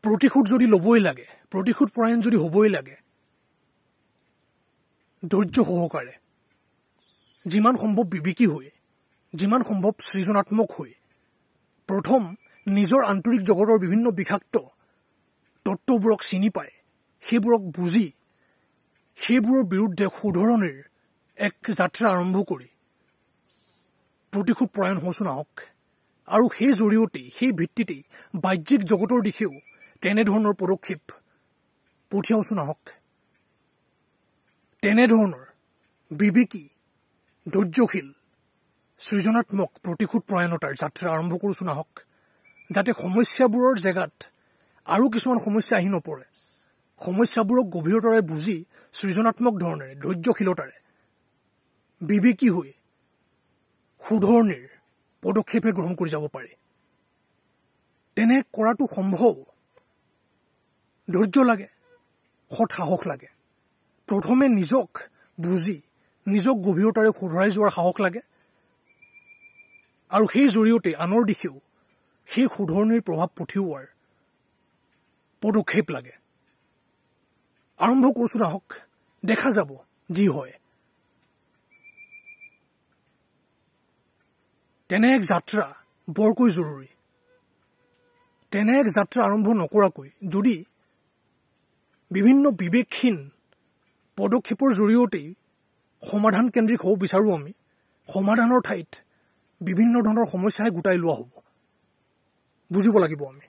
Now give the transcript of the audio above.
প্ৰতিশোধ যদি ল'বই লাগে, প্ৰতিশোধ পৰায়ণ যদি হ'বই লাগে, ধৈৰ্য সহকাৰে যিমান সম্ভৱ বিবেকী হৈ, যিমান সম্ভৱ সৃজনাত্মক হৈ প্ৰথম নিজৰ আন্তৰিক জগতৰ বিভিন্ন বিষাক্ত তত্ত্ববোৰক চিনি পায়, সেইবোৰক বুজি সেইবোৰৰ বিৰুদ্ধে শুধৰণিৰ এক যাত্ৰা আৰম্ভ কৰি প্ৰতিশোধ পৰায়ণ হওঁচোন আহক। আৰু সেই জৰিয়তেই, সেই ভিত্তিতেই বাহ্যিক জগতৰ দিশেও তেনেধৰণৰ পদক্ষেপ পঠিয়াওচোন আহক। তেনেধৰণৰ বিবেকী, ধৈৰ্যশীল, সৃজনাত্মক প্ৰতিশোধ পৰায়ণতাৰ যাত্ৰা আৰম্ভ কৰোচোন আহক, যাতে সমস্যাবোৰৰ জেগাত আৰু কিছুমান সমস্যা আহি নপৰে। সমস্যাবোৰক গভীৰতাৰে বুজি সৃজনাত্মক ধৰণেৰে, ধৈৰ্যশীলতাৰে বিবেকী হৈ শুধৰণিৰ পদক্ষেপে গ্ৰহণ কৰি যাব পাৰে। তেনে কৰাটো সম্ভৱ। ধৈৰ্য লাগে, সৎ সাহস লাগে। প্ৰথমে নিজক বুজি, নিজক গভীৰতাৰে শুধৰাই যোৱাৰ সাহস লাগে, আৰু সেই জৰিয়তে আনৰ দিশেও সেই শুধৰণিৰ প্ৰভাৱ পঠিওৱাৰ পদক্ষেপ লাগে। আৰম্ভ কৰোচোন আহক, দেখা যাব যি হয়। তেনে এক যাত্ৰা বৰকৈ জৰুৰী। তেনে এক যাত্ৰা আৰম্ভ নকৰাকৈ যদি বিভিন্ন বিবেকহীন পদক্ষেপৰ জৰিয়তেই সমাধান কেন্দ্ৰিক হ'ব বিচাৰোঁ আমি, সমাধানৰ ঠাইত বিভিন্ন ধৰণৰ সমস্যাহে গোটাই লোৱা হ'ব। বুজিব লাগিব আমি।